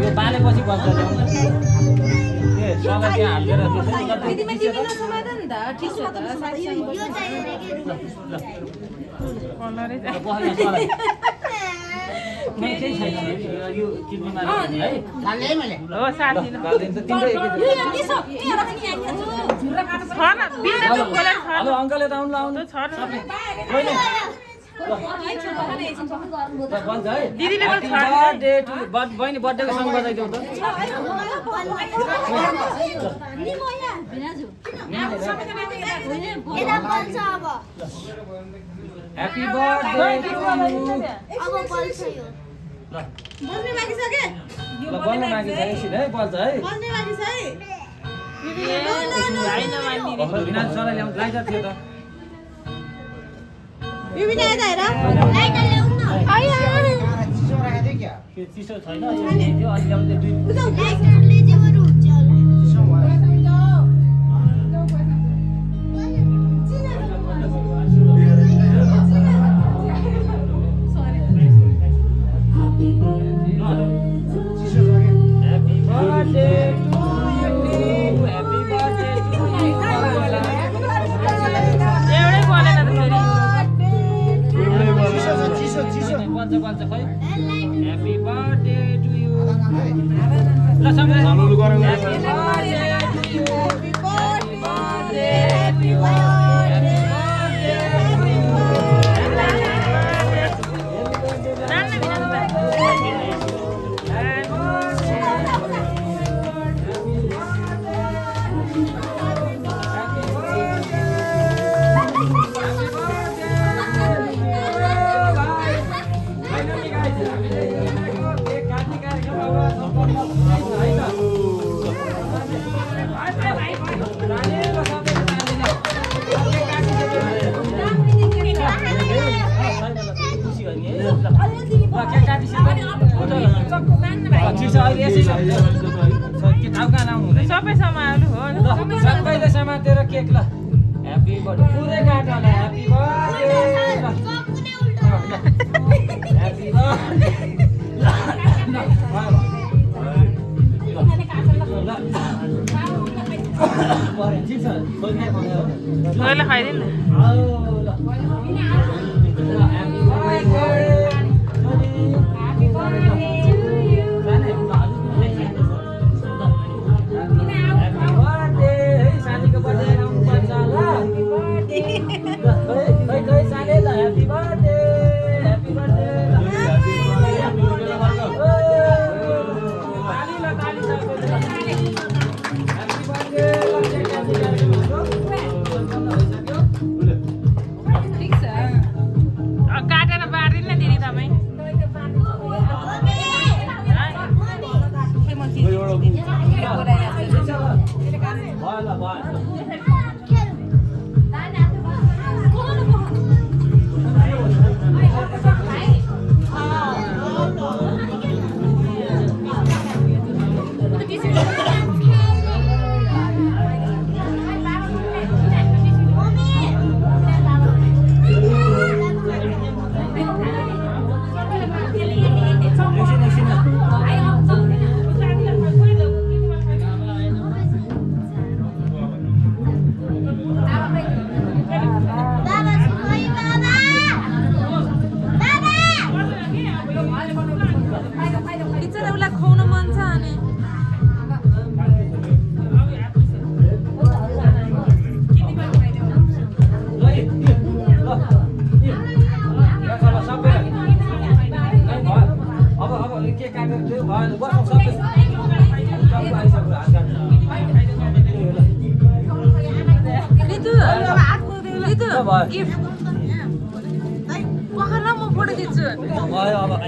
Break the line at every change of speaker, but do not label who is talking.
यो बालेपछि बन्छ ए सबै त्यहाँ हालेर त्यसै
समाधान त ठीक छ त कलरै चाहिँ
नै चाहिँ छैन यो किडनीमा है
हाल्ने मैले
हो साथी
बालिन त तिम्रो
छन बिना खोला छ
हेलो अंकल यता आउनु लाउनु
छ न
बन्छ है
दिदीले पनि छ
बर्थडे टु बहिनी बर्थडेको सङ बजाइदेऊ त ह्यापी बर्थडे
अब बल्छ यो
ल
बल्ने बाँकी छ के
ल बल्न बाँकी छ एकछिन है बल्छ है
बल्ने बाँकी छ है
हैन मान्दिने
विनाश सरले ल्याउनु लाइट थियो त
बिबिना यता हेर
लाइट ल्याउन
चिसो राखेको थियो क्या
के चिसो छैन यो त्यो अलि ल्याउँदै दुई
लाइटले चाहिँ बरु हुन्छ
चिसो भयो चिसो छ के
happy birthday to you happy birthday to you
एउटै बोलेन त फेरि
चिसो चिसो
बन्छ बन्छ खै ह्यापी बर्थडे टु यु ल सँगै
लुलु गरौँ
happy birthday to you
happy birthday
happy birthday
सबै समाउनु हो
सबैले समातेर केक ल ह्यापी बर्थडे पुरै काट होला ह्यापी बर्थडे ह्यापी बर्थडे ठिक छ
मैले खाइदिनु काटेर बाँडिदिनु न दिदी तपाईँ गिफ्ट पखाला म फोटो खिच्छु